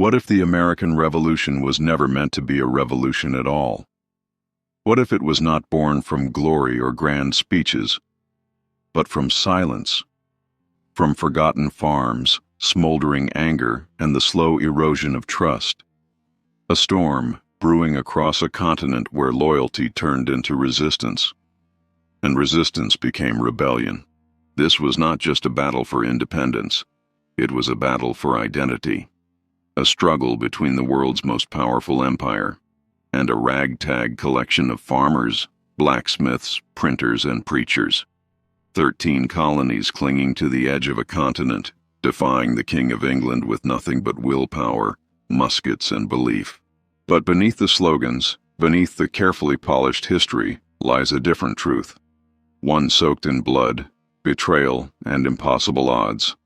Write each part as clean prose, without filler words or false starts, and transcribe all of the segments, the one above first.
What if the American Revolution was never meant to be a revolution at all? What if it was not born from glory or grand speeches, but from silence, from forgotten farms, smoldering anger, and the slow erosion of trust? A storm brewing across a continent where loyalty turned into resistance, and resistance became rebellion. This was not just a battle for independence, it was a battle for identity. A struggle between the world's most powerful empire and a ragtag collection of farmers, blacksmiths, printers, and preachers. 13 colonies clinging to the edge of a continent, defying the King of England with nothing but willpower, muskets, and belief. But beneath the slogans, beneath the carefully polished history, lies a different truth. One soaked in blood, betrayal, and impossible odds.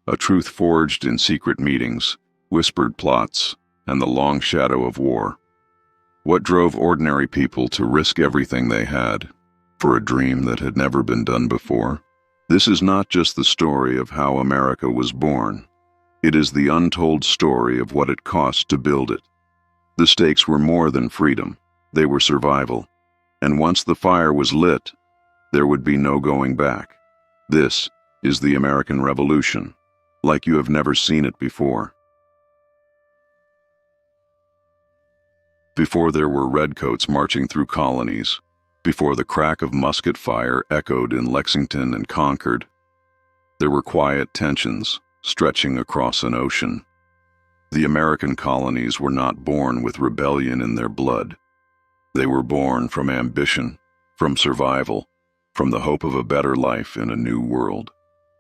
A truth forged in secret meetings, whispered plots, and the long shadow of war. What drove ordinary people to risk everything they had for a dream that had never been done before? This is not just the story of how America was born. It is the untold story of what it cost to build it. The stakes were more than freedom. They were survival. And once the fire was lit, there would be no going back. This is the American Revolution, like you have never seen it before. Before there were redcoats marching through colonies, before the crack of musket fire echoed in Lexington and Concord, there were quiet tensions stretching across an ocean. The American colonies were not born with rebellion in their blood. They were born from ambition, from survival, from the hope of a better life in a new world.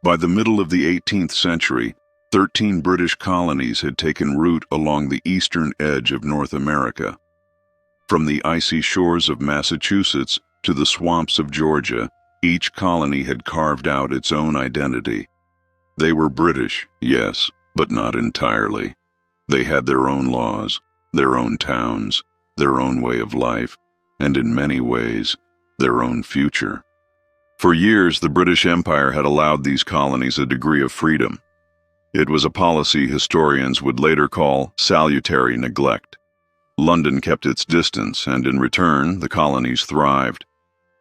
By the middle of the 18th century, 13 British colonies had taken root along the eastern edge of North America. From the icy shores of Massachusetts to the swamps of Georgia, each colony had carved out its own identity. They were British, yes, but not entirely. They had their own laws, their own towns, their own way of life, and in many ways, their own future. For years, the British Empire had allowed these colonies a degree of freedom. It was a policy historians would later call salutary neglect. London kept its distance, and in return, the colonies thrived.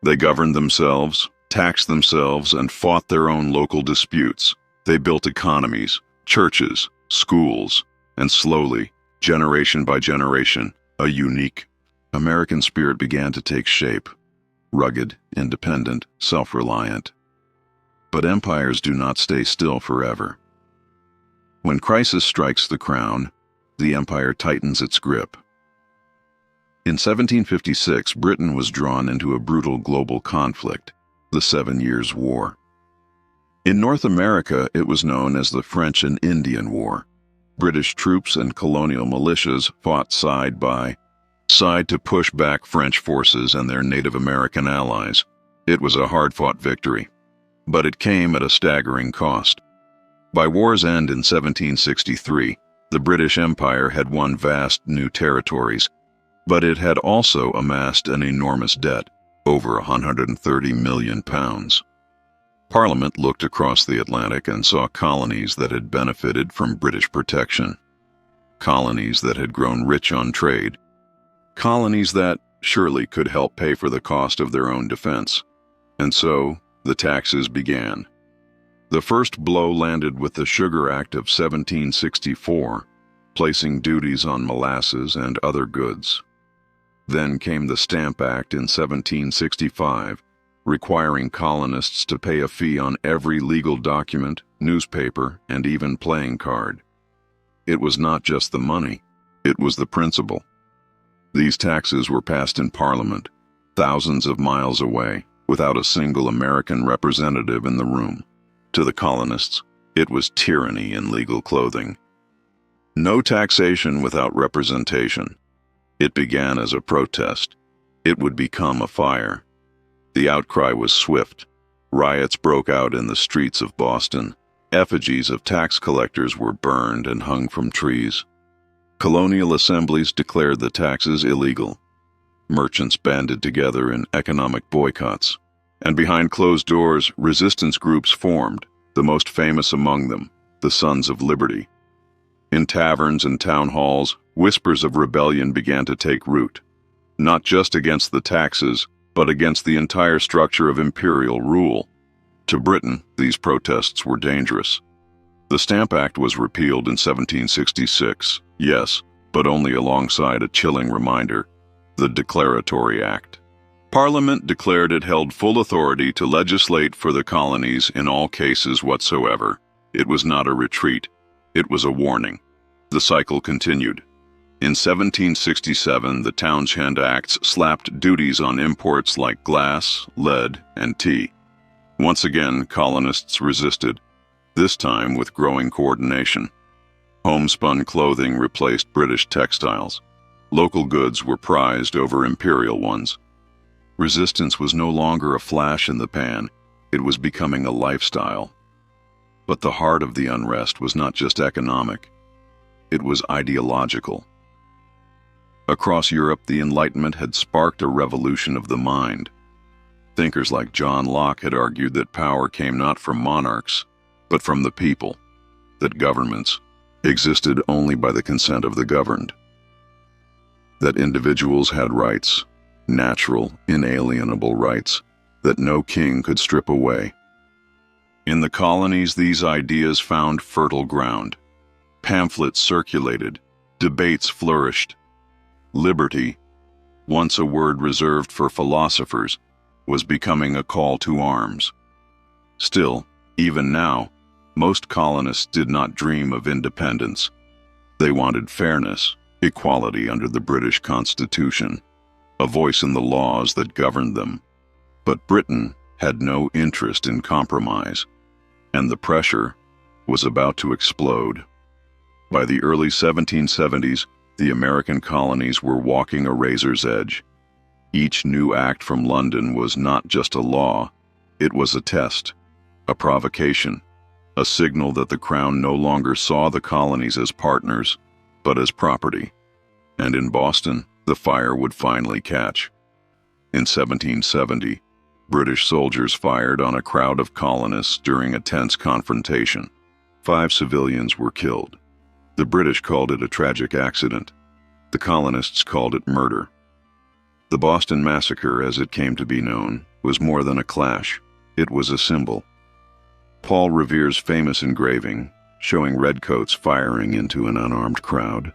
They governed themselves, taxed themselves, and fought their own local disputes. They built economies, churches, schools, and slowly, generation by generation, a unique American spirit began to take shape. Rugged, independent, self-reliant. But empires do not stay still forever. When crisis strikes the crown, the empire tightens its grip. In 1756, Britain was drawn into a brutal global conflict, the 7 Years' War. In North America, it was known as the French and Indian War. British troops and colonial militias fought side by side to push back French forces and their Native American allies. It was a hard-fought victory, but it came at a staggering cost. By war's end in 1763, the British Empire had won vast new territories, but it had also amassed an enormous debt, over £130 million. Parliament looked across the Atlantic and saw colonies that had benefited from British protection, colonies that had grown rich on trade, colonies that surely could help pay for the cost of their own defense. And so, the taxes began. The first blow landed with the Sugar Act of 1764, placing duties on molasses and other goods. Then came the Stamp Act in 1765, requiring colonists to pay a fee on every legal document, newspaper, and even playing card. It was not just the money, it was the principle. These taxes were passed in Parliament, thousands of miles away, without a single American representative in the room. To the colonists, it was tyranny in legal clothing. No taxation without representation. It began as a protest. It would become a fire. The outcry was swift. Riots broke out in the streets of Boston. Effigies of tax collectors were burned and hung from trees. Colonial assemblies declared the taxes illegal. Merchants banded together in economic boycotts. And behind closed doors, resistance groups formed, the most famous among them, the Sons of Liberty. In taverns and town halls, whispers of rebellion began to take root, not just against the taxes, but against the entire structure of imperial rule. To Britain, these protests were dangerous. The Stamp Act was repealed in 1766, yes, but only alongside a chilling reminder, the Declaratory Act. Parliament declared it held full authority to legislate for the colonies in all cases whatsoever. It was not a retreat. It was a warning. The cycle continued. In 1767, the Townshend Acts slapped duties on imports like glass, lead, and tea. Once again, colonists resisted, this time with growing coordination. Homespun clothing replaced British textiles. Local goods were prized over imperial ones. Resistance was no longer a flash in the pan, it was becoming a lifestyle. But the heart of the unrest was not just economic, it was ideological. Across Europe, the Enlightenment had sparked a revolution of the mind. Thinkers like John Locke had argued that power came not from monarchs, but from the people, that governments existed only by the consent of the governed, that individuals had rights, natural, inalienable rights, that no king could strip away. In the colonies, these ideas found fertile ground. Pamphlets circulated, debates flourished. Liberty, once a word reserved for philosophers, was becoming a call to arms. Still, even now, most colonists did not dream of independence. They wanted fairness, equality under the British Constitution, a voice in the laws that governed them. But Britain had no interest in compromise, and the pressure was about to explode. By the early 1770s, the American colonies were walking a razor's edge. Each new act from London was not just a law, it was a test, a provocation, a signal that the Crown no longer saw the colonies as partners, but as property. And in Boston, the fire would finally catch. In 1770, British soldiers fired on a crowd of colonists during a tense confrontation. 5 civilians were killed. The British called it a tragic accident. The colonists called it murder. The Boston Massacre, as it came to be known, was more than a clash. It was a symbol. Paul Revere's famous engraving, showing redcoats firing into an unarmed crowd,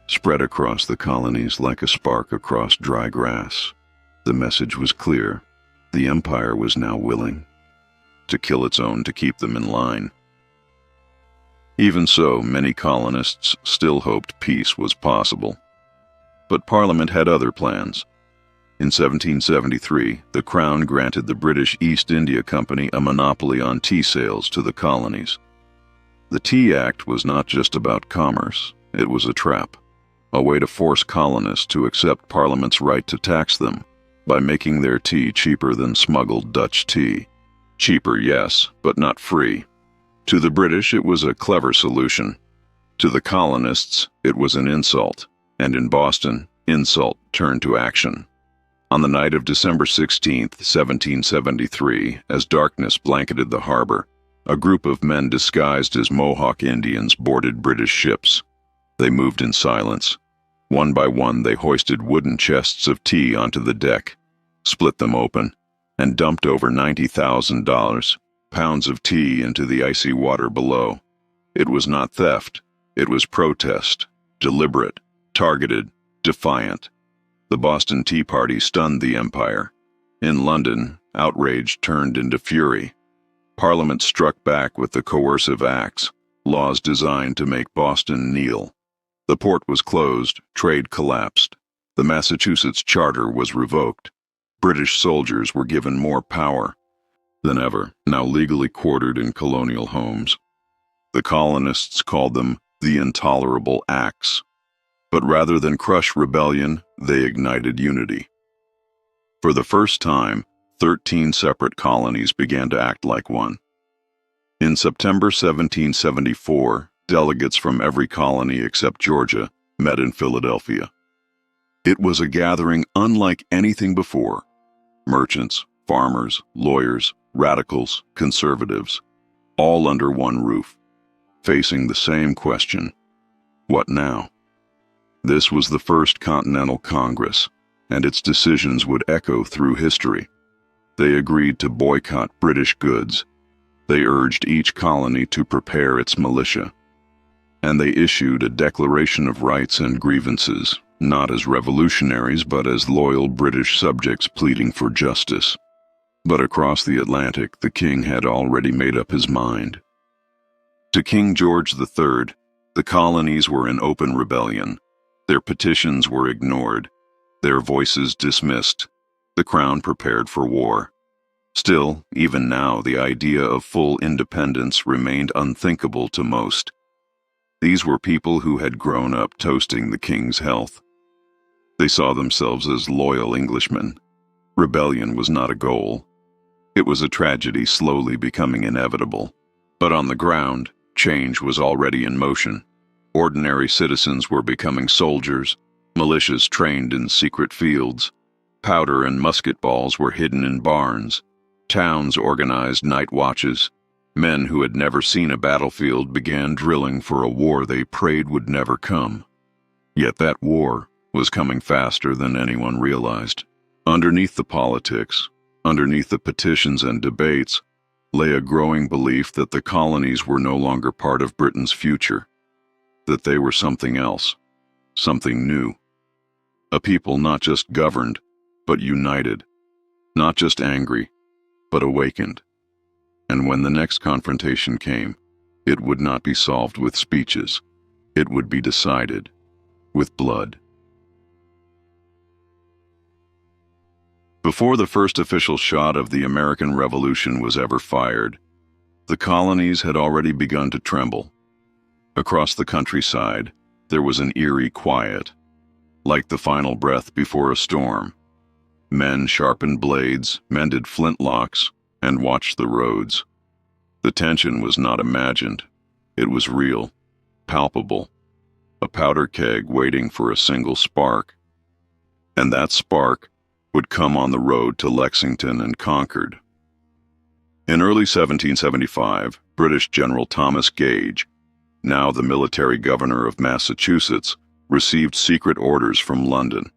spread across the colonies like a spark across dry grass. The message was clear. The empire was now willing to kill its own to keep them in line. Even so, many colonists still hoped peace was possible. But Parliament had other plans. In 1773, the Crown granted the British East India Company a monopoly on tea sales to the colonies. The Tea Act was not just about commerce, it was a trap, a way to force colonists to accept Parliament's right to tax them by making their tea cheaper than smuggled Dutch tea. Cheaper, yes, but not free. To the British, it was a clever solution. To the colonists, it was an insult, and in Boston, insult turned to action. On the night of December 16, 1773, as darkness blanketed the harbor, a group of men disguised as Mohawk Indians boarded British ships. They moved in silence. One by one, they hoisted wooden chests of tea onto the deck, split them open, and dumped over $90,000 pounds of tea into the icy water below. It was not theft, it was protest, deliberate, targeted, defiant. The Boston Tea Party stunned the empire. In London, outrage turned into fury. Parliament struck back with the coercive acts, laws designed to make Boston kneel. The port was closed, trade collapsed. The Massachusetts Charter was revoked. British soldiers were given more power than ever, now legally quartered in colonial homes. The colonists called them the Intolerable Acts. But rather than crush rebellion, they ignited unity. For the first time, 13 separate colonies began to act like one. In September 1774, delegates from every colony except Georgia met in Philadelphia. It was a gathering unlike anything before. Merchants, farmers, lawyers, radicals, conservatives, all under one roof, facing the same question: What now? This was the First Continental Congress, and its decisions would echo through history. They agreed to boycott British goods. They urged each colony to prepare its militia. And they issued a Declaration of Rights and Grievances, not as revolutionaries but as loyal British subjects pleading for justice. But across the Atlantic, the king had already made up his mind. To King George III, the colonies were in open rebellion. Their petitions were ignored, their voices dismissed. The crown prepared for war. Still, even now, the idea of full independence remained unthinkable to most. These were people who had grown up toasting the king's health. They saw themselves as loyal Englishmen. Rebellion was not a goal. It was a tragedy slowly becoming inevitable. But on the ground, change was already in motion. Ordinary citizens were becoming soldiers, militias trained in secret fields, powder and musket balls were hidden in barns, towns organized night watches, men who had never seen a battlefield began drilling for a war they prayed would never come. Yet that war was coming faster than anyone realized. Underneath the politics, underneath the petitions and debates, lay a growing belief that the colonies were no longer part of Britain's future, that they were something else, something new. A people not just governed, but united, not just angry, but awakened. And when the next confrontation came, it would not be solved with speeches. It would be decided with blood. Before the first official shot of the American Revolution was ever fired, the colonies had already begun to tremble. Across the countryside, there was an eerie quiet, like the final breath before a storm. Men sharpened blades, mended flintlocks, and watched the roads. The tension was not imagined. It was real, palpable, a powder keg waiting for a single spark. And that spark would come on the road to Lexington and Concord. In early 1775, British General Thomas Gage, now the military governor of Massachusetts, received secret orders from London.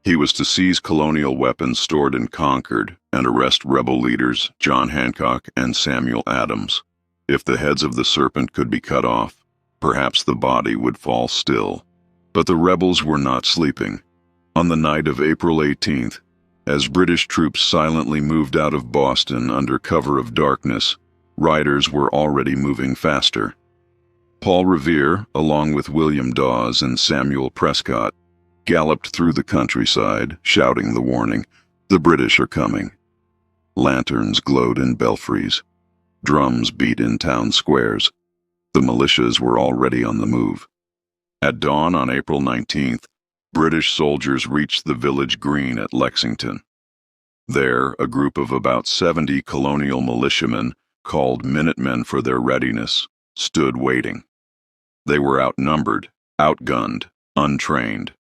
He was to seize colonial weapons stored in Concord and arrest rebel leaders John Hancock and Samuel Adams. If the heads of the serpent could be cut off, perhaps the body would fall still. But the rebels were not sleeping. On the night of April 18th, as British troops silently moved out of Boston under cover of darkness, riders were already moving faster. Paul Revere, along with William Dawes and Samuel Prescott, galloped through the countryside, shouting the warning, "The British are coming." Lanterns glowed in belfries. Drums beat in town squares. The militias were already on the move. At dawn on April 19th, British soldiers reached the village green at Lexington. There, a group of about 70 colonial militiamen, called Minutemen for their readiness, stood waiting. They were outnumbered, outgunned, untrained,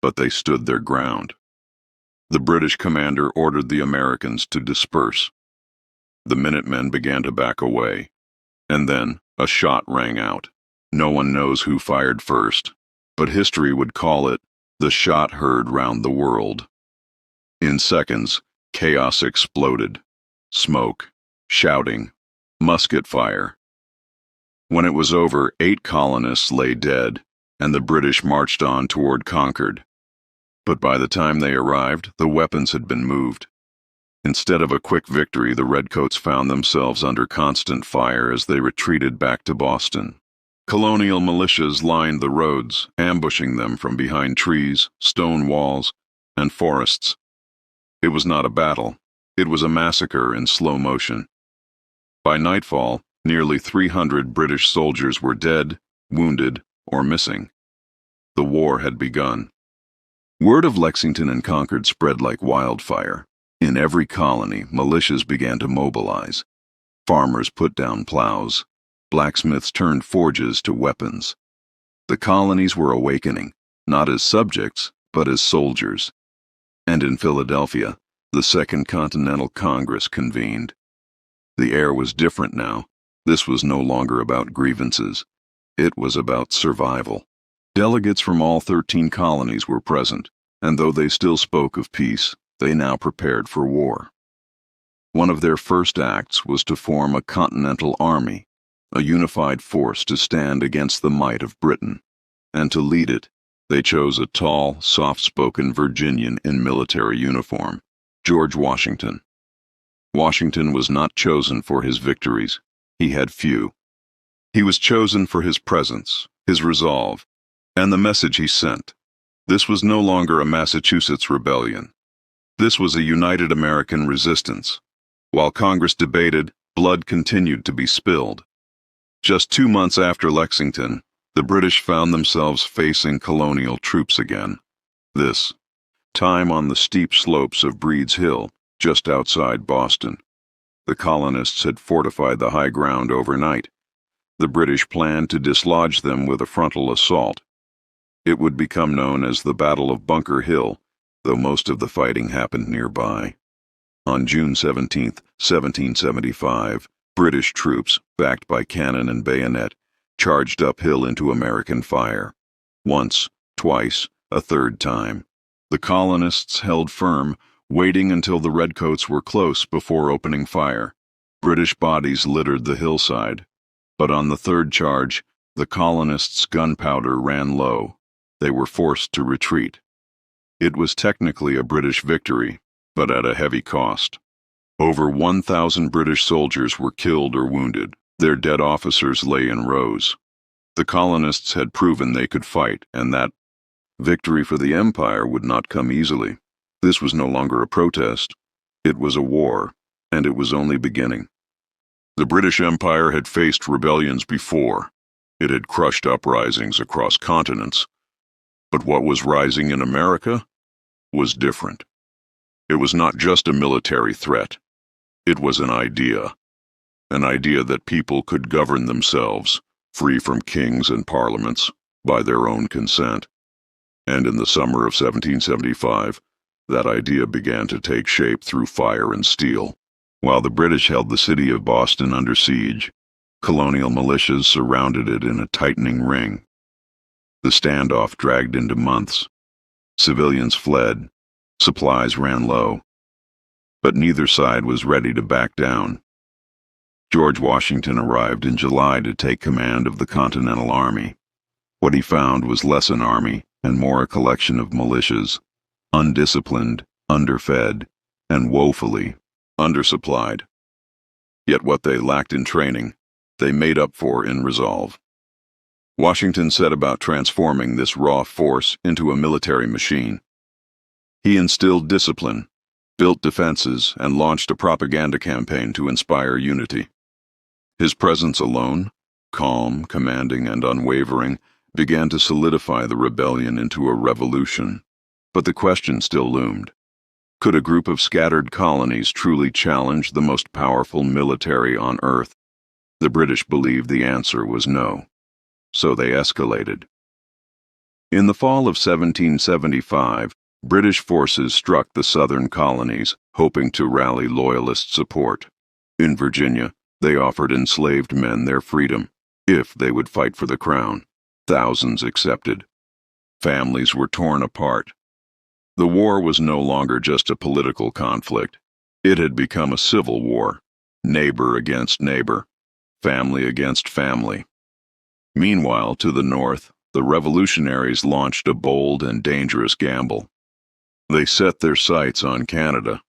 but they stood their ground. The British commander ordered the Americans to disperse. The Minutemen began to back away, and then a shot rang out. No one knows who fired first, but history would call it the shot heard round the world. In seconds, chaos exploded. Smoke, shouting, musket fire. When it was over, 8 colonists lay dead, and the British marched on toward Concord. But by the time they arrived, the weapons had been moved. Instead of a quick victory, the Redcoats found themselves under constant fire as they retreated back to Boston. Colonial militias lined the roads, ambushing them from behind trees, stone walls, and forests. It was not a battle. It was a massacre in slow motion. By nightfall, nearly 300 British soldiers were dead, wounded, or missing. The war had begun. Word of Lexington and Concord spread like wildfire. In every colony, militias began to mobilize. Farmers put down plows. Blacksmiths turned forges to weapons. The colonies were awakening, not as subjects, but as soldiers. And in Philadelphia, the Second Continental Congress convened. The air was different now. This was no longer about grievances. It was about survival. Delegates from all 13 colonies were present, and though they still spoke of peace, they now prepared for war. One of their first acts was to form a continental army, a unified force to stand against the might of Britain, and to lead it, they chose a tall, soft-spoken Virginian in military uniform, George Washington. Washington was not chosen for his victories. He had few. He was chosen for his presence, his resolve, and the message he sent. This was no longer a Massachusetts rebellion. This was a united American resistance. While Congress debated, blood continued to be spilled. Just 2 months after Lexington, the British found themselves facing colonial troops again. This time on the steep slopes of Breed's Hill, just outside Boston. The colonists had fortified the high ground overnight. The British planned to dislodge them with a frontal assault. It would become known as the Battle of Bunker Hill, though most of the fighting happened nearby. On June 17, 1775, British troops, backed by cannon and bayonet, charged uphill into American fire. Once, twice, a third time. The colonists held firm, waiting until the redcoats were close before opening fire. British bodies littered the hillside. But on the third charge, the colonists' gunpowder ran low. They were forced to retreat. It was technically a British victory, but at a heavy cost. Over 1,000 British soldiers were killed or wounded. Their dead officers lay in rows. The colonists had proven they could fight, and that victory for the Empire would not come easily. This was no longer a protest. It was a war, and it was only beginning. The British Empire had faced rebellions before. It had crushed uprisings across continents. But what was rising in America was different. It was not just a military threat. It was an idea that people could govern themselves, free from kings and parliaments, by their own consent. And in the summer of 1775, that idea began to take shape through fire and steel. While the British held the city of Boston under siege, colonial militias surrounded it in a tightening ring. The standoff dragged into months. Civilians fled. Supplies ran low. But neither side was ready to back down. George Washington arrived in July to take command of the Continental Army. What he found was less an army and more a collection of militias, undisciplined, underfed, and woefully undersupplied. Yet what they lacked in training, they made up for in resolve. Washington set about transforming this raw force into a military machine. He instilled discipline, built defenses, and launched a propaganda campaign to inspire unity. His presence alone, calm, commanding, and unwavering, began to solidify the rebellion into a revolution. But the question still loomed. Could a group of scattered colonies truly challenge the most powerful military on Earth? The British believed the answer was no. So they escalated. In the fall of 1775, British forces struck the southern colonies, hoping to rally loyalist support. In Virginia, they offered enslaved men their freedom, if they would fight for the crown. Thousands accepted. Families were torn apart. The war was no longer just a political conflict. It had become a civil war, neighbor against neighbor, family against family. Meanwhile, to the north, the revolutionaries launched a bold and dangerous gamble. They set their sights on Canada.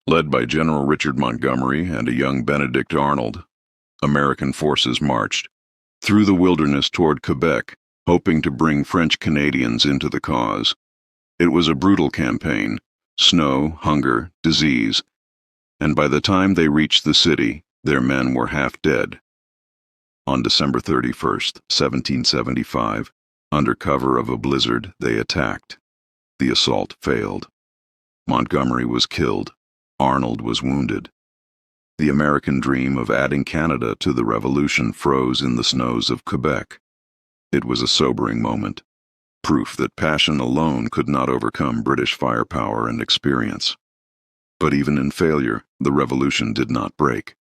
Led by General Richard Montgomery and a young Benedict Arnold, American forces marched through the wilderness toward Quebec, hoping to bring French Canadians into the cause. It was a brutal campaign, snow, hunger, disease, and by the time they reached the city, their men were half dead. On December 31st, 1775, under cover of a blizzard, they attacked. The assault failed. Montgomery was killed. Arnold was wounded. The American dream of adding Canada to the Revolution froze in the snows of Quebec. It was a sobering moment, proof that passion alone could not overcome British firepower and experience. But even in failure, the Revolution did not break.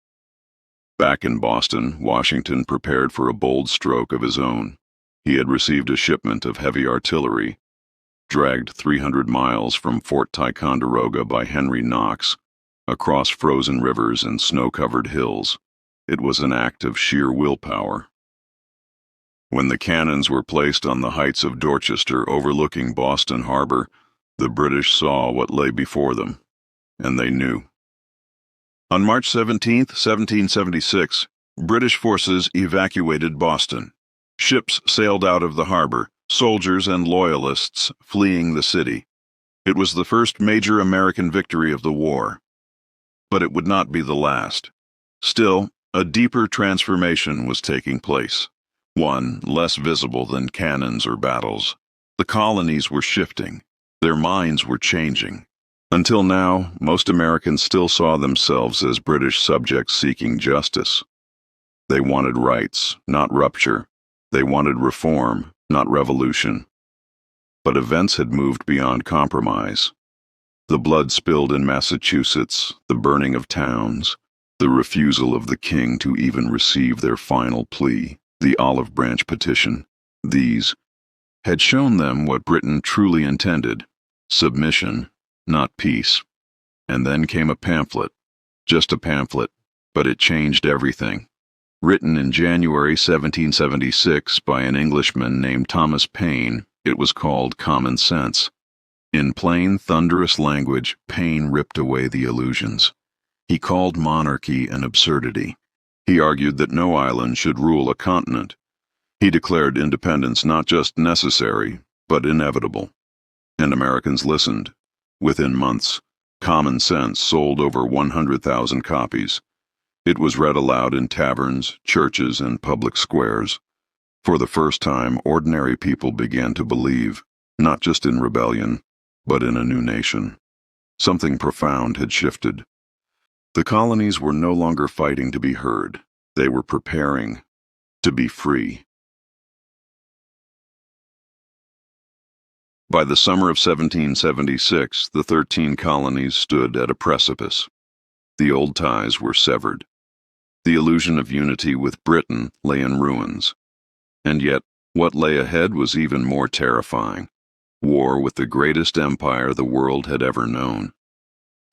Back in Boston, Washington prepared for a bold stroke of his own. He had received a shipment of heavy artillery, dragged 300 miles from Fort Ticonderoga by Henry Knox, across frozen rivers and snow-covered hills. It was an act of sheer willpower. When the cannons were placed on the heights of Dorchester overlooking Boston Harbor, the British saw what lay before them, and they knew. On March 17, 1776, British forces evacuated Boston. Ships sailed out of the harbor, soldiers and loyalists fleeing the city. It was the first major American victory of the war. But it would not be the last. Still, a deeper transformation was taking place, one less visible than cannons or battles. The colonies were shifting. Their minds were changing. Until now, most Americans still saw themselves as British subjects seeking justice. They wanted rights, not rupture. They wanted reform, not revolution. But events had moved beyond compromise. The blood spilled in Massachusetts, the burning of towns, the refusal of the king to even receive their final plea, the Olive Branch petition. These had shown them what Britain truly intended: submission, not peace. And then came a pamphlet, just a pamphlet, but it changed everything. Written in January 1776 by an Englishman named Thomas Paine, it was called Common Sense. In plain, thunderous language, Paine ripped away the illusions. He called monarchy an absurdity. He argued that no island should rule a continent. He declared independence not just necessary, but inevitable. And Americans listened. Within months, Common Sense sold over 100,000 copies. It was read aloud in taverns, churches, and public squares. For the first time, ordinary people began to believe, not just in rebellion, but in a new nation. Something profound had shifted. The colonies were no longer fighting to be heard. They were preparing to be free. By the summer of 1776, the 13 colonies stood at a precipice. The old ties were severed. The illusion of unity with Britain lay in ruins. And yet, what lay ahead was even more terrifying: war with the greatest empire the world had ever known.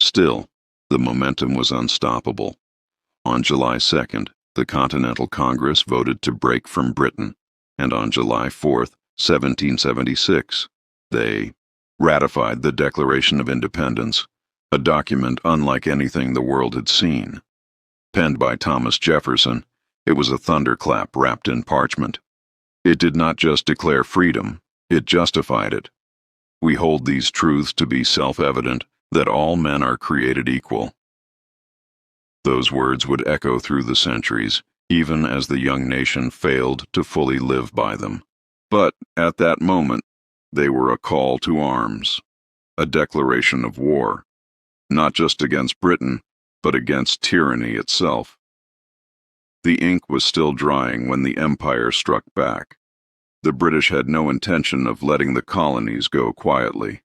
Still, the momentum was unstoppable. On July 2nd, the Continental Congress voted to break from Britain, and on July 4th, 1776, they ratified the Declaration of Independence, a document unlike anything the world had seen. Penned by Thomas Jefferson, it was a thunderclap wrapped in parchment. It did not just declare freedom, it justified it. We hold these truths to be self-evident, that all men are created equal. Those words would echo through the centuries, even as the young nation failed to fully live by them. But at that moment, they were a call to arms, a declaration of war, not just against Britain, but against tyranny itself. The ink was still drying when the empire struck back. The British had no intention of letting the colonies go quietly.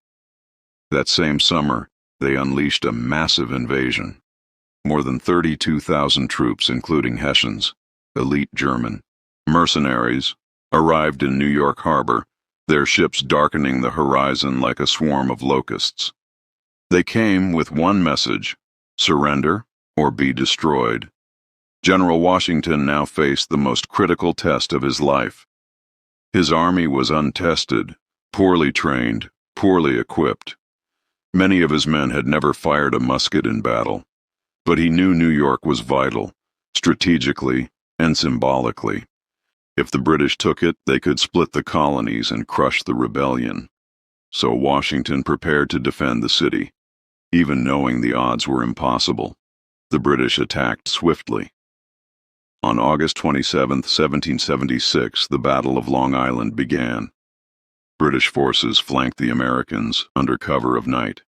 That same summer, they unleashed a massive invasion. More than 32,000 troops, including Hessians, elite German, mercenaries, arrived in New York Harbor, their ships darkening the horizon like a swarm of locusts. They came with one message: surrender or be destroyed. General Washington now faced the most critical test of his life. His army was untested, poorly trained, poorly equipped. Many of his men had never fired a musket in battle, but he knew New York was vital, strategically and symbolically. If the British took it, they could split the colonies and crush the rebellion. So Washington prepared to defend the city, even knowing the odds were impossible. The British attacked swiftly. On August 27, 1776, the Battle of Long Island began. British forces flanked the Americans under cover of night.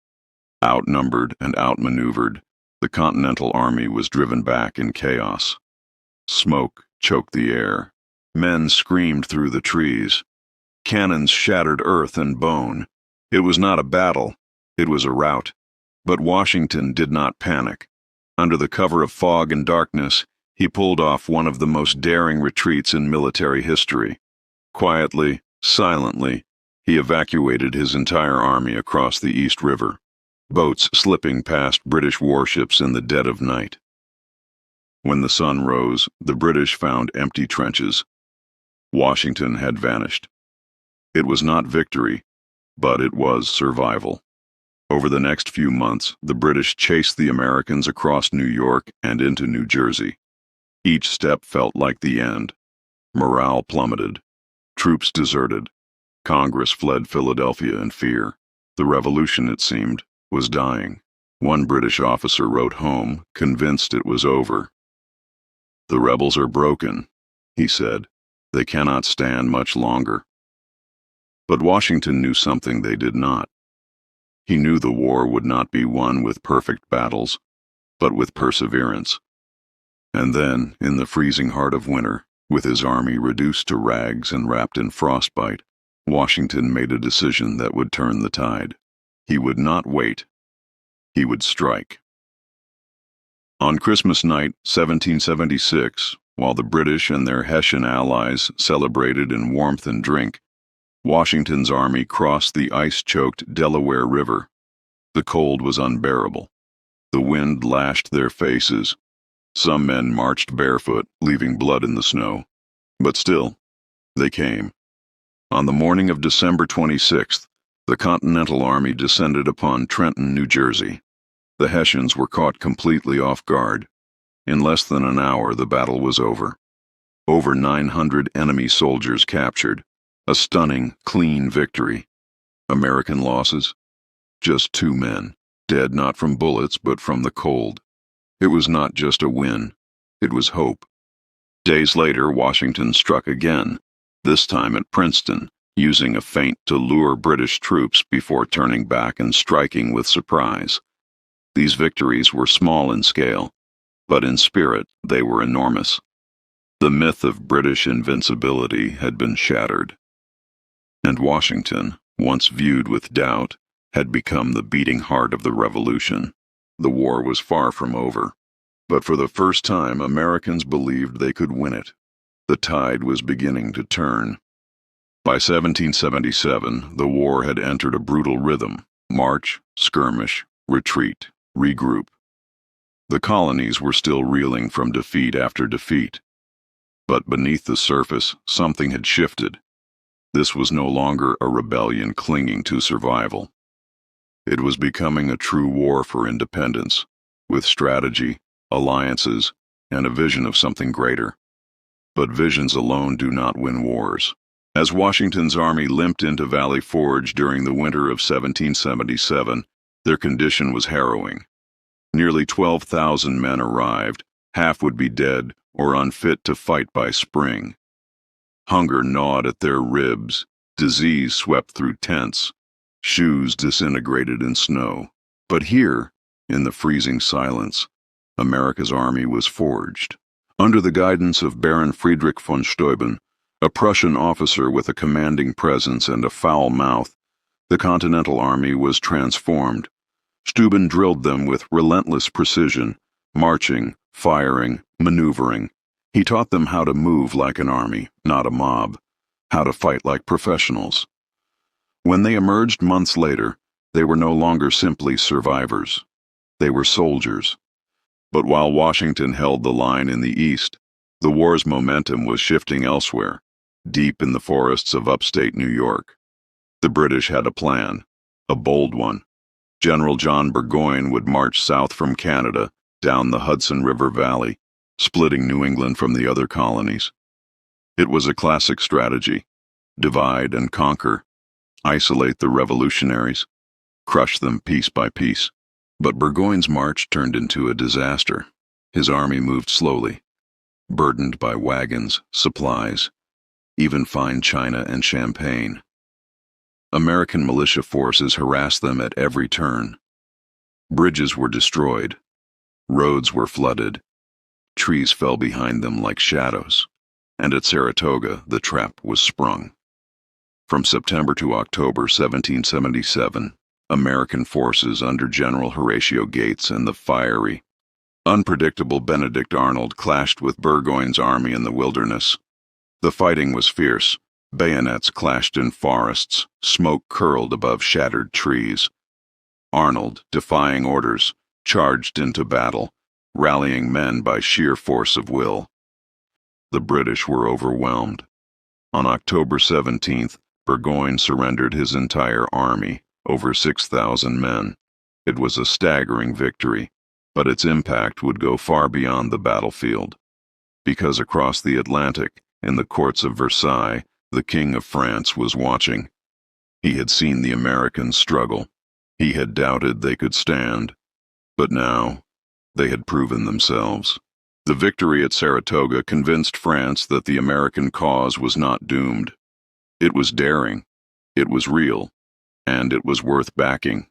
Outnumbered and outmaneuvered, the Continental Army was driven back in chaos. Smoke choked the air. Men screamed through the trees. Cannons shattered earth and bone. It was not a battle. It was a rout. But Washington did not panic. Under the cover of fog and darkness, He pulled off one of the most daring retreats in military history. Quietly, silently, he evacuated his entire army across the East River, boats slipping past British warships in the dead of night. When the sun rose, the British found empty trenches. Washington had vanished. It was not victory, but it was survival. Over the next few months, the British chased the Americans across New York and into New Jersey. Each step felt like the end. Morale plummeted. Troops deserted. Congress fled Philadelphia in fear. The revolution, it seemed, was dying. One British officer wrote home, convinced it was over. "The rebels are broken," he said. "They cannot stand much longer." But Washington knew something they did not. He knew the war would not be won with perfect battles, but with perseverance. And then, in the freezing heart of winter, with his army reduced to rags and wrapped in frostbite, Washington made a decision that would turn the tide. He would not wait. He would strike. On Christmas night, 1776, while the British and their Hessian allies celebrated in warmth and drink, Washington's army crossed the ice-choked Delaware River. The cold was unbearable. The wind lashed their faces. Some men marched barefoot, leaving blood in the snow. But still, they came. On the morning of December 26th, the Continental Army descended upon Trenton, New Jersey. The Hessians were caught completely off guard. In less than an hour, the battle was over. Over 900 enemy soldiers captured. A stunning, clean victory. American losses? Just 2 men, dead not from bullets but from the cold. It was not just a win. It was hope. Days later, Washington struck again, this time at Princeton, using a feint to lure British troops before turning back and striking with surprise. These victories were small in scale, but in spirit they were enormous. The myth of British invincibility had been shattered. And Washington, once viewed with doubt, had become the beating heart of the revolution. The war was far from over, but for the first time Americans believed they could win it. The tide was beginning to turn. By 1777, the war had entered a brutal rhythm: march, skirmish, retreat, regroup. The colonies were still reeling from defeat after defeat. But beneath the surface, something had shifted. This was no longer a rebellion clinging to survival. It was becoming a true war for independence, with strategy, alliances, and a vision of something greater. But visions alone do not win wars. As Washington's army limped into Valley Forge during the winter of 1777, their condition was harrowing. Nearly 12,000 men arrived. Half would be dead or unfit to fight by spring. Hunger gnawed at their ribs. Disease swept through tents. Shoes disintegrated in snow. But here, in the freezing silence, America's army was forged. Under the guidance of Baron Friedrich von Steuben, a Prussian officer with a commanding presence and a foul mouth, the Continental Army was transformed. Steuben drilled them with relentless precision, marching, firing, maneuvering. He taught them how to move like an army, not a mob, how to fight like professionals. When they emerged months later, they were no longer simply survivors. They were soldiers. But while Washington held the line in the east, the war's momentum was shifting elsewhere, deep in the forests of upstate New York. The British had a plan, a bold one. General John Burgoyne would march south from Canada, down the Hudson River Valley, splitting New England from the other colonies. It was a classic strategy: divide and conquer, isolate the revolutionaries, crush them piece by piece. But Burgoyne's march turned into a disaster. His army moved slowly, burdened by wagons, supplies, even fine china and champagne. American militia forces harassed them at every turn. Bridges were destroyed. Roads were flooded. Trees fell behind them like shadows. And at Saratoga, the trap was sprung. From September to October 1777, American forces under General Horatio Gates and the fiery, Unpredictable Benedict Arnold clashed with Burgoyne's army in the wilderness. The fighting was fierce. Bayonets clashed in forests, smoke curled above shattered trees. Arnold, defying orders, charged into battle, rallying men by sheer force of will. The British were overwhelmed. On October 17th, Burgoyne surrendered his entire army, over 6,000 men. It was a staggering victory, but its impact would go far beyond the battlefield. Because across the Atlantic, in the courts of Versailles, the King of France was watching. He had seen the Americans struggle. He had doubted they could stand. But now, they had proven themselves. The victory at Saratoga convinced France that the American cause was not doomed. It was daring, it was real, and it was worth backing.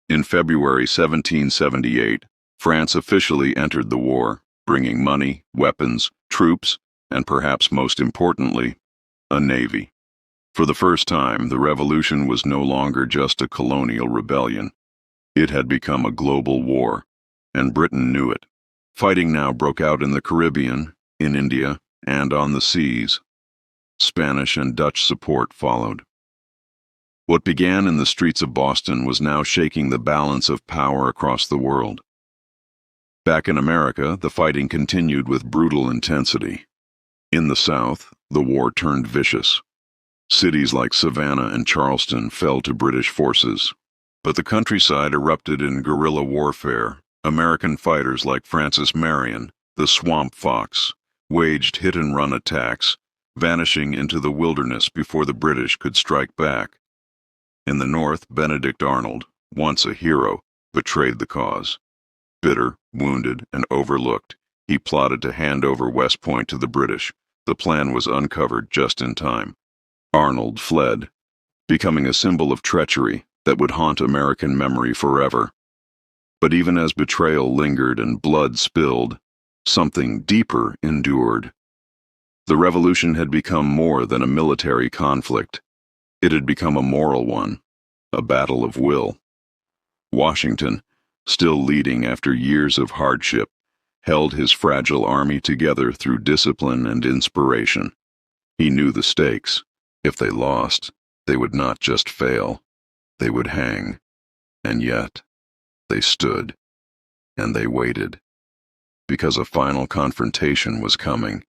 In February 1778, France officially entered the war, bringing money, weapons, troops, and perhaps most importantly, a navy. For the first time, the revolution was no longer just a colonial rebellion. It had become a global war, and Britain knew it. Fighting now broke out in the Caribbean, in India, and on the seas. Spanish and Dutch support followed. What began in the streets of Boston was now shaking the balance of power across the world. Back in America, the fighting continued with brutal intensity. In the South, the war turned vicious. Cities like Savannah and Charleston fell to British forces, but the countryside erupted in guerrilla warfare. American fighters like Francis Marion, the Swamp Fox, waged hit-and-run attacks, vanishing into the wilderness before the British could strike back. In the North, Benedict Arnold, once a hero, betrayed the cause. Bitter, wounded, and overlooked, he plotted to hand over West Point to the British. The plan was uncovered just in time. Arnold fled, becoming a symbol of treachery that would haunt American memory forever. But even as betrayal lingered and blood spilled, something deeper endured. The revolution had become more than a military conflict. It had become a moral one, a battle of will. Washington, still leading after years of hardship, held his fragile army together through discipline and inspiration. He knew the stakes. If they lost, they would not just fail, they would hang. And yet, they stood, and they waited, because a final confrontation was coming,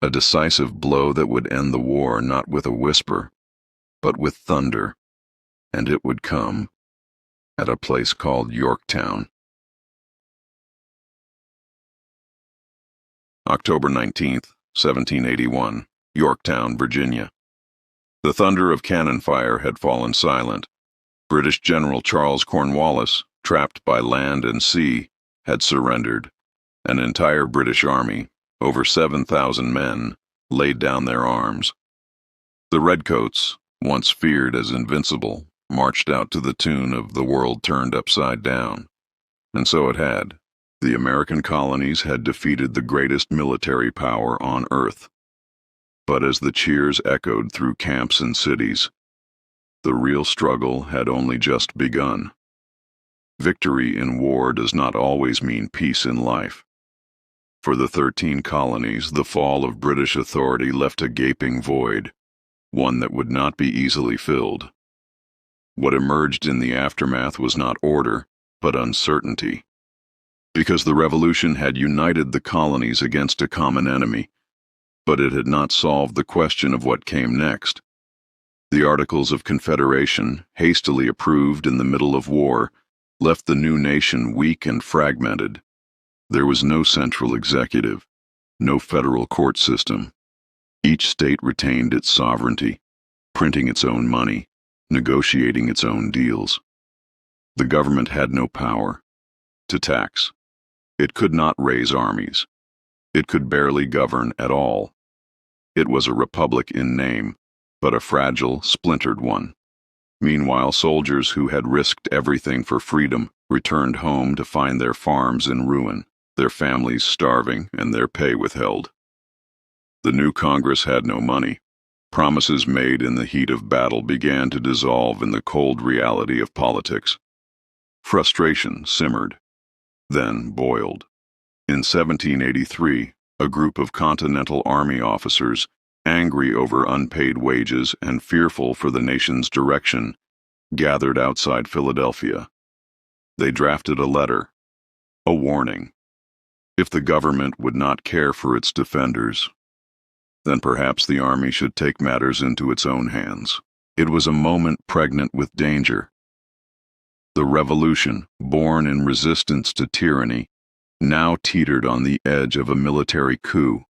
a decisive blow that would end the war not with a whisper, but with thunder, and it would come at a place called Yorktown. October 19th, 1781, Yorktown, Virginia. The thunder of cannon fire had fallen silent. British General Charles Cornwallis, trapped by land and sea, had surrendered. An entire British army, over 7,000 men, laid down their arms. The Redcoats, once feared as invincible, marched out to the tune of "The World Turned Upside Down." And so it had. The American colonies had defeated the greatest military power on earth. But as the cheers echoed through camps and cities, the real struggle had only just begun. Victory in war does not always mean peace in life. For the 13 colonies, the fall of British authority left a gaping void, one that would not be easily filled. What emerged in the aftermath was not order, but uncertainty. Because the revolution had united the colonies against a common enemy, but it had not solved the question of what came next. The Articles of Confederation, hastily approved in the middle of war, left the new nation weak and fragmented. There was no central executive, no federal court system. Each state retained its sovereignty, printing its own money, negotiating its own deals. The government had no power to tax. It could not raise armies. It could barely govern at all. It was a republic in name, but a fragile, splintered one. Meanwhile, soldiers who had risked everything for freedom returned home to find their farms in ruin, their families starving, and their pay withheld. The new Congress had no money. Promises made in the heat of battle began to dissolve in the cold reality of politics. Frustration simmered. then boiled. In 1783, a group of Continental Army officers, angry over unpaid wages and fearful for the nation's direction, gathered outside Philadelphia. They drafted a letter, a warning. If the government would not care for its defenders, then perhaps the army should take matters into its own hands. It was a moment pregnant with danger. The revolution, born in resistance to tyranny, now teetered on the edge of a military coup.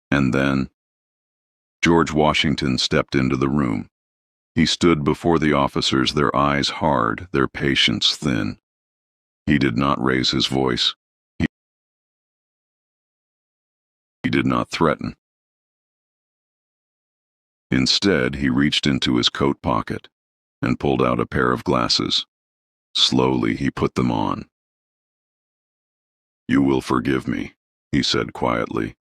And then, George Washington stepped into the room. He stood before the officers, their eyes hard, their patience thin. He did not raise his voice. He did not threaten. Instead, he reached into his coat pocket and pulled out a pair of glasses. Slowly, he put them on. "You will forgive me," he said quietly,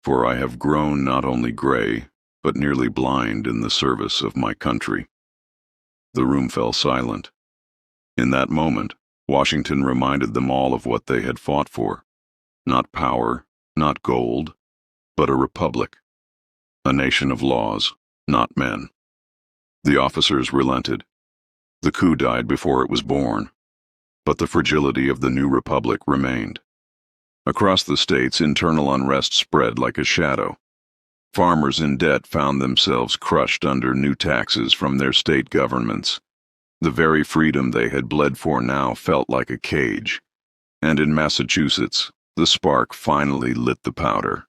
"for I have grown not only gray, but nearly blind in the service of my country." The room fell silent. In that moment, Washington reminded them all of what they had fought for. Not power, not gold, but a republic. A nation of laws, not men. The officers relented. The coup died before it was born, but the fragility of the new republic remained. Across the states, internal unrest spread like a shadow. Farmers in debt found themselves crushed under new taxes from their state governments. The very freedom they had bled for now felt like a cage. And in Massachusetts, the spark finally lit the powder.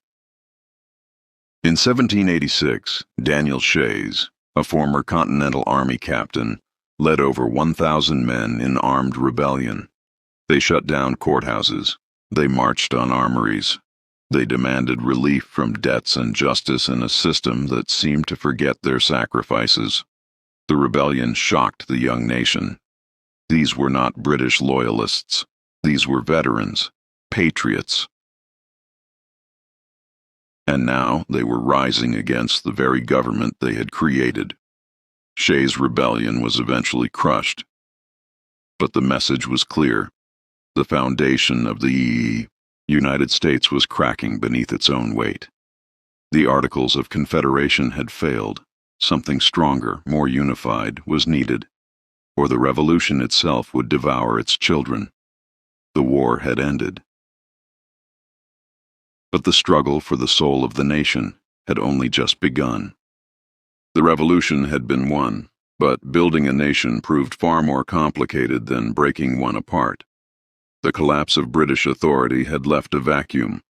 In 1786, Daniel Shays, a former Continental Army captain, led over 1,000 men in armed rebellion. They shut down courthouses. They marched on armories. They demanded relief from debts and justice in a system that seemed to forget their sacrifices. The rebellion shocked the young nation. These were not British loyalists. These were veterans, patriots. And now they were rising against the very government they had created. Shays' rebellion was eventually crushed. But the message was clear. The foundation of the United States was cracking beneath its own weight. The Articles of Confederation had failed. Something stronger, more unified, was needed, or the revolution itself would devour its children. The war had ended. But the struggle for the soul of the nation had only just begun. The revolution had been won, but building a nation proved far more complicated than breaking one apart. The collapse of British authority had left a vacuum.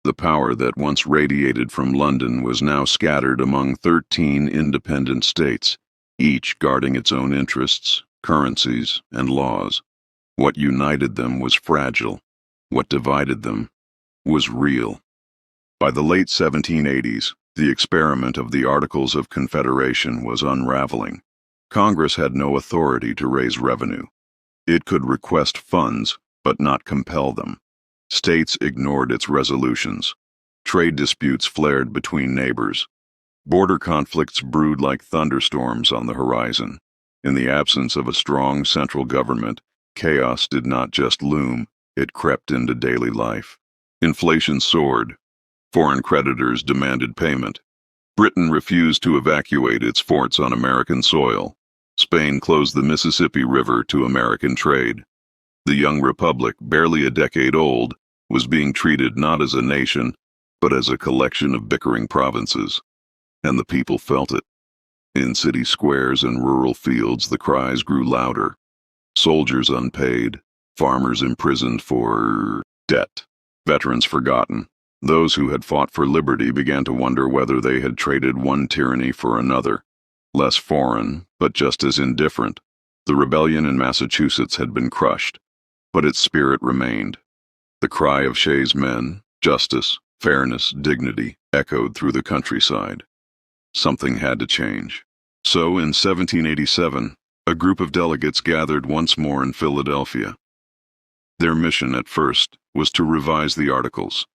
The power that once radiated from London was now scattered among 13 independent states, each guarding its own interests, currencies, and laws. What united them was fragile. What divided them was real. By the late 1780s, the experiment of the Articles of Confederation was unraveling. Congress had no authority to raise revenue. It could request funds, but not compel them. States ignored its resolutions. Trade disputes flared between neighbors. Border conflicts brewed like thunderstorms on the horizon. In the absence of a strong central government, chaos did not just loom, it crept into daily life. Inflation soared. Foreign creditors demanded payment. Britain refused to evacuate its forts on American soil. Spain closed the Mississippi River to American trade. The young republic, barely a decade old, was being treated not as a nation, but as a collection of bickering provinces. And the people felt it. In city squares and rural fields, the cries grew louder. Soldiers unpaid, farmers imprisoned for debt, veterans forgotten. Those who had fought for liberty began to wonder whether they had traded one tyranny for another. Less foreign, but just as indifferent. The rebellion in Massachusetts had been crushed, but its spirit remained. The cry of Shays' men, justice, fairness, dignity, echoed through the countryside. Something had to change. So, in 1787, a group of delegates gathered once more in Philadelphia. Their mission at first was to revise the Articles,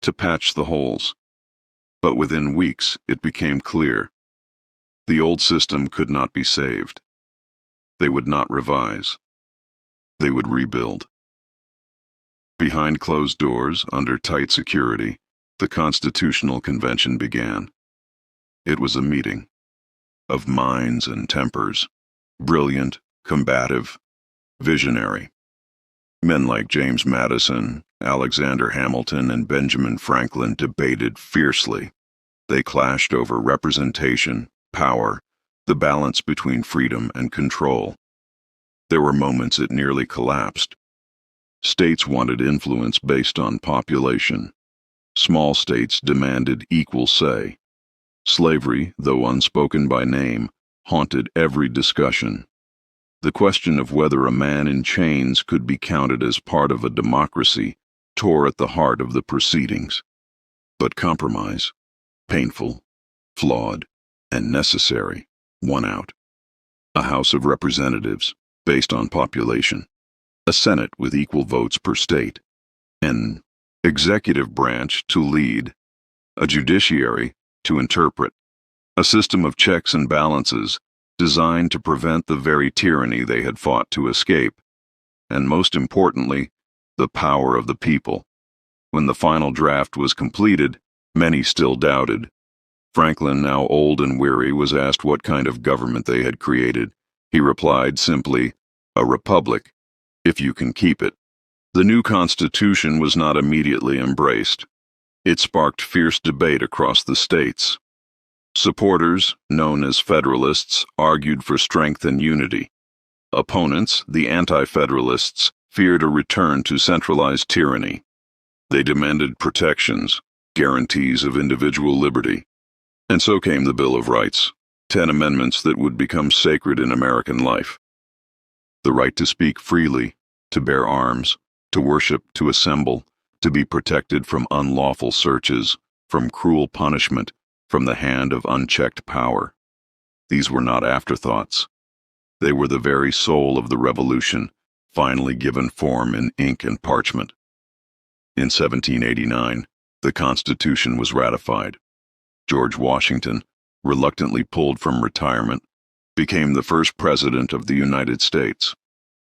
to patch the holes. But within weeks, it became clear. The old system could not be saved. They would not revise. They would rebuild. Behind closed doors, under tight security, the Constitutional Convention began. It was a meeting of minds and tempers, brilliant, combative, visionary. Men like James Madison, Alexander Hamilton, and Benjamin Franklin debated fiercely. They clashed over representation, power, the balance between freedom and control. There were moments it nearly collapsed. States wanted influence based on population. Small states demanded equal say. Slavery, though unspoken by name, haunted every discussion. The question of whether a man in chains could be counted as part of a democracy tore at the heart of the proceedings. But compromise, painful, flawed, and necessary, won out. A House of Representatives, based on population. A Senate with equal votes per state. An executive branch to lead. A judiciary to interpret. A system of checks and balances designed to prevent the very tyranny they had fought to escape. And most importantly, the power of the people. When the final draft was completed, many still doubted. Franklin, now old and weary, was asked what kind of government they had created. He replied simply, "A republic, if you can keep it." The new Constitution was not immediately embraced. It sparked fierce debate across the states. Supporters, known as Federalists, argued for strength and unity. Opponents, the Anti-Federalists, feared a return to centralized tyranny. They demanded protections, guarantees of individual liberty. And so came the Bill of Rights, 10 amendments that would become sacred in American life. The right to speak freely, to bear arms, to worship, to assemble, to be protected from unlawful searches, from cruel punishment, from the hand of unchecked power. These were not afterthoughts. They were the very soul of the Revolution, finally given form in ink and parchment. In 1789, the Constitution was ratified. George Washington, reluctantly pulled from retirement, became the first president of the United States.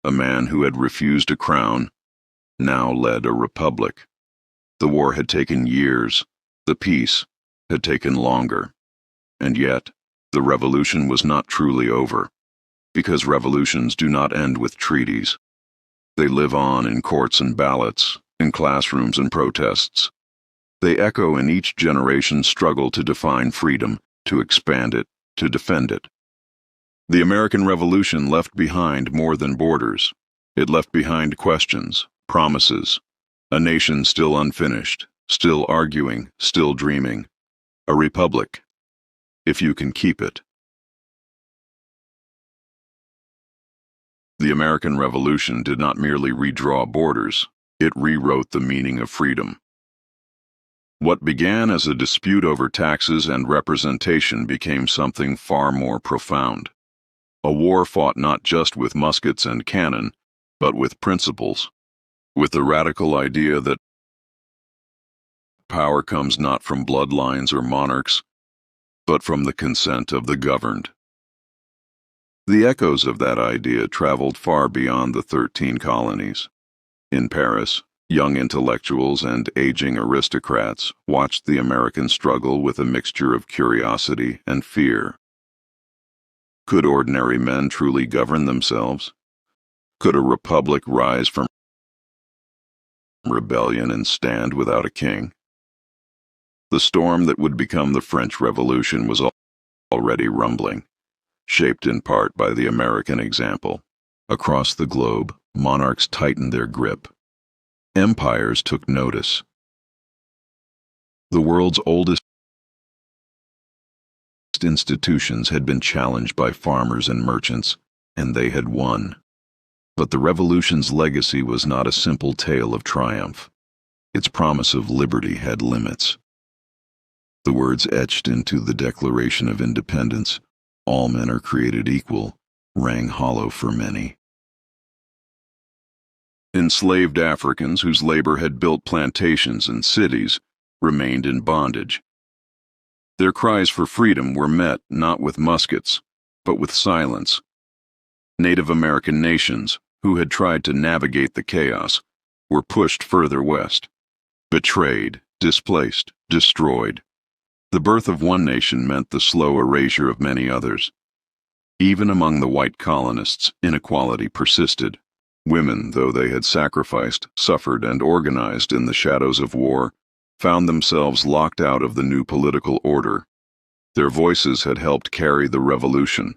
A man who had refused a crown, now led a republic. The war had taken years. The peace had taken longer. And yet, the revolution was not truly over, because revolutions do not end with treaties. They live on in courts and ballots, in classrooms and protests. They echo in each generation's struggle to define freedom, to expand it, to defend it. The American Revolution left behind more than borders. It left behind questions, promises, a nation still unfinished, still arguing, still dreaming. A republic, if you can keep it. The American Revolution did not merely redraw borders, it rewrote the meaning of freedom. What began as a dispute over taxes and representation became something far more profound. A war fought not just with muskets and cannon, but with principles, with the radical idea that power comes not from bloodlines or monarchs, but from the consent of the governed. The echoes of that idea traveled far beyond the 13 colonies. In Paris, young intellectuals and aging aristocrats watched the American struggle with a mixture of curiosity and fear. Could ordinary men truly govern themselves? Could a republic rise from rebellion and stand without a king? The storm that would become the French Revolution was already rumbling, shaped in part by the American example. Across the globe, monarchs tightened their grip. Empires took notice. The world's oldest institutions had been challenged by farmers and merchants, and they had won. But the Revolution's legacy was not a simple tale of triumph. Its promise of liberty had limits. The words etched into the Declaration of Independence, "All men are created equal," rang hollow for many. Enslaved Africans whose labor had built plantations and cities remained in bondage. Their cries for freedom were met not with muskets, but with silence. Native American nations, who had tried to navigate the chaos, were pushed further west, betrayed, displaced, destroyed. The birth of one nation meant the slow erasure of many others. Even among the white colonists, inequality persisted. Women, though they had sacrificed, suffered, and organized in the shadows of war, found themselves locked out of the new political order. Their voices had helped carry the revolution,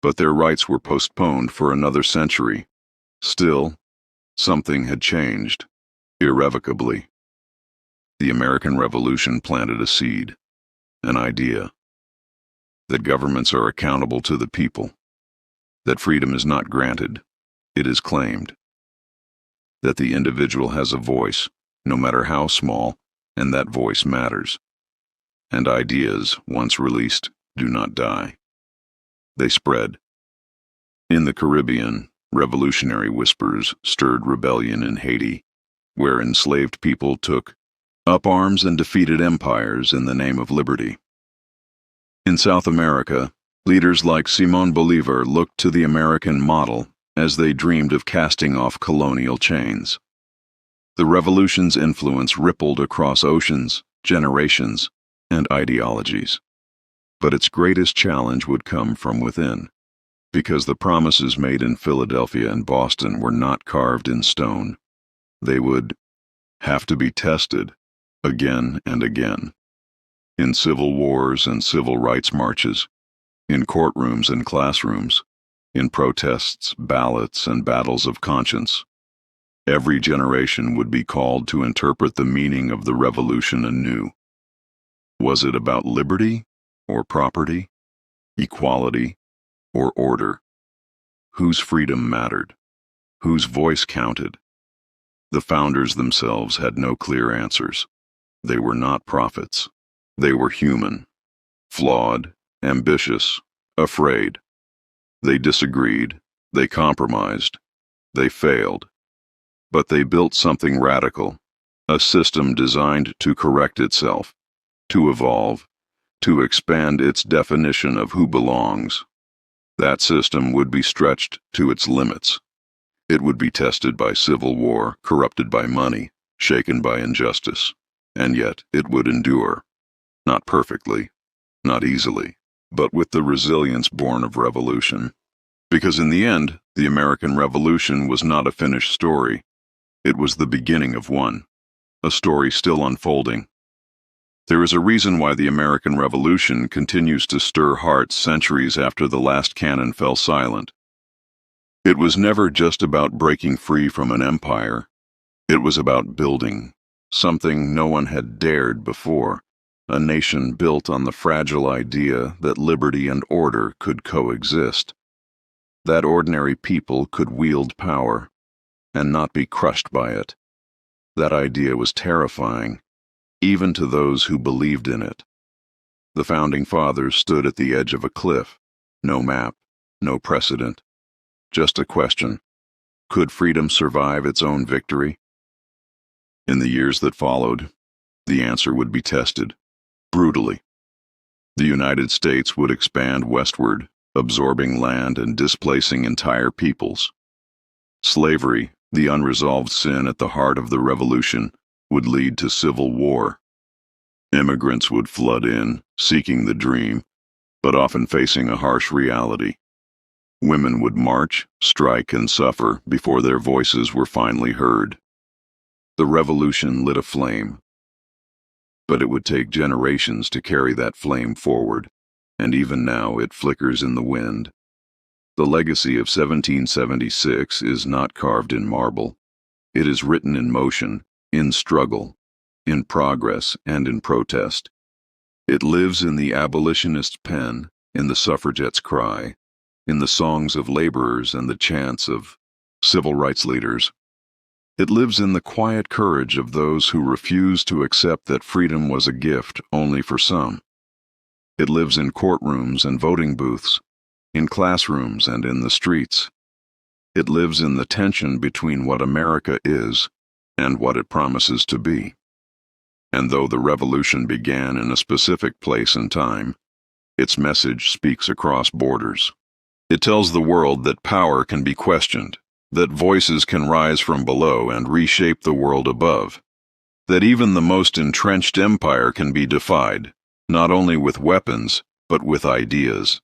but their rights were postponed for another century. Still, something had changed, irrevocably. The American Revolution planted a seed, an idea, that governments are accountable to the people, that freedom is not granted, it is claimed, that the individual has a voice, no matter how small, and that voice matters. And ideas, once released, do not die. They spread. In the Caribbean, revolutionary whispers stirred rebellion in Haiti, where enslaved people took up arms and defeated empires in the name of liberty. In South America, leaders like Simón Bolívar looked to the American model as they dreamed of casting off colonial chains. The revolution's influence rippled across oceans, generations, and ideologies. But its greatest challenge would come from within, because the promises made in Philadelphia and Boston were not carved in stone. They would have to be tested again and again. In civil wars and civil rights marches, in courtrooms and classrooms, in protests, ballots, and battles of conscience. Every generation would be called to interpret the meaning of the revolution anew. Was it about liberty or property, equality or order? Whose freedom mattered? Whose voice counted? The founders themselves had no clear answers. They were not prophets. They were human, flawed, ambitious, afraid. They disagreed, they compromised, they failed. But they built something radical, a system designed to correct itself, to evolve, to expand its definition of who belongs. That system would be stretched to its limits. It would be tested by civil war, corrupted by money, shaken by injustice, and yet it would endure. Not perfectly, not easily, but with the resilience born of revolution. Because in the end, the American Revolution was not a finished story. It was the beginning of one, a story still unfolding. There is a reason why the American Revolution continues to stir hearts centuries after the last cannon fell silent. It was never just about breaking free from an empire. It was about building something no one had dared before, a nation built on the fragile idea that liberty and order could coexist, that ordinary people could wield power and not be crushed by it. That idea was terrifying, even to those who believed in it. The Founding Fathers stood at the edge of a cliff, no map, no precedent, just a question: could freedom survive its own victory? In the years that followed, the answer would be tested, brutally. The United States would expand westward, absorbing land and displacing entire peoples. Slavery, the unresolved sin at the heart of the revolution, would lead to civil war. Immigrants would flood in, seeking the dream, but often facing a harsh reality. Women would march, strike, and suffer before their voices were finally heard. The revolution lit a flame, but it would take generations to carry that flame forward, and even now it flickers in the wind. The legacy of 1776 is not carved in marble. It is written in motion, in struggle, in progress, and in protest. It lives in the abolitionist's pen, in the suffragette's cry, in the songs of laborers and the chants of civil rights leaders. It lives in the quiet courage of those who refused to accept that freedom was a gift only for some. It lives in courtrooms and voting booths, in classrooms and in the streets. It lives in the tension between what America is and what it promises to be. And though the revolution began in a specific place and time, its message speaks across borders. It tells the world that power can be questioned, that voices can rise from below and reshape the world above, that even the most entrenched empire can be defied, not only with weapons, but with ideas.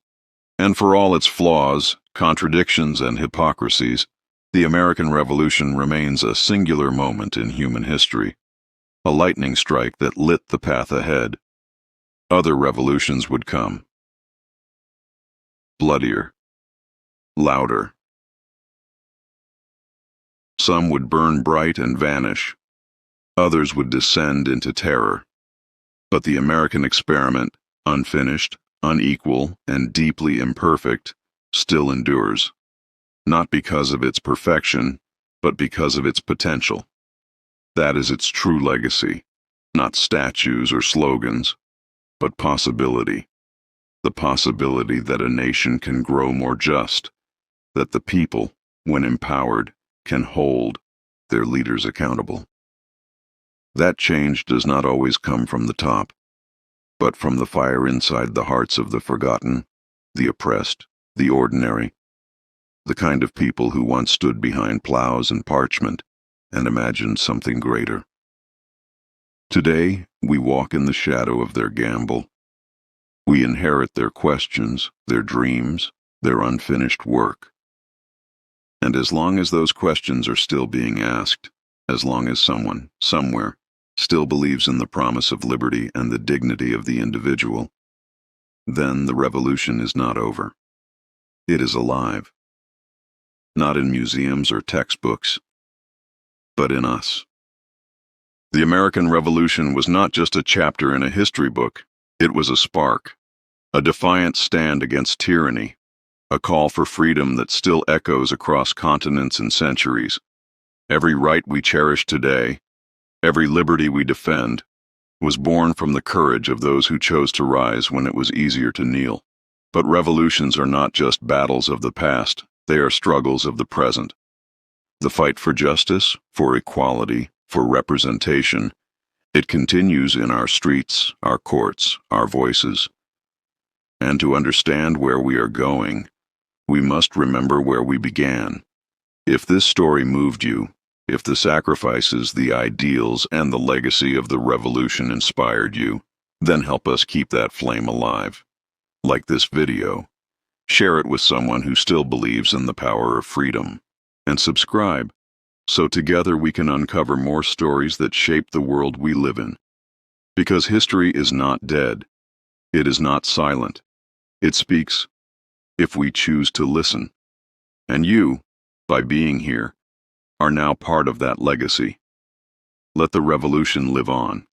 And for all its flaws, contradictions, and hypocrisies, the American Revolution remains a singular moment in human history, a lightning strike that lit the path ahead. Other revolutions would come. Bloodier, louder. Some would burn bright and vanish. Others would descend into terror. But the American experiment, unfinished, unequal, and deeply imperfect, still endures. Not because of its perfection, but because of its potential. That is its true legacy, not statues or slogans, but possibility. The possibility that a nation can grow more just, that the people, when empowered, can hold their leaders accountable. That change does not always come from the top, but from the fire inside the hearts of the forgotten, the oppressed, the ordinary, the kind of people who once stood behind plows and parchment and imagined something greater. Today, we walk in the shadow of their gamble. We inherit their questions, their dreams, their unfinished work. And as long as those questions are still being asked, as long as someone, somewhere, still believes in the promise of liberty and the dignity of the individual, then the revolution is not over. It is alive. Not in museums or textbooks, but in us. The American Revolution was not just a chapter in a history book, it was a spark, a defiant stand against tyranny, a call for freedom that still echoes across continents and centuries. Every right we cherish today, every liberty we defend, was born from the courage of those who chose to rise when it was easier to kneel. But revolutions are not just battles of the past, they are struggles of the present. The fight for justice, for equality, for representation, it continues in our streets, our courts, our voices. And to understand where we are going, we must remember where we began. If this story moved you, if the sacrifices, the ideals, and the legacy of the revolution inspired you, then help us keep that flame alive. Like this video, share it with someone who still believes in the power of freedom, and subscribe, so together we can uncover more stories that shape the world we live in. Because history is not dead. It is not silent. It speaks, if we choose to listen. And you, by being here, are now part of that legacy. Let the revolution live on.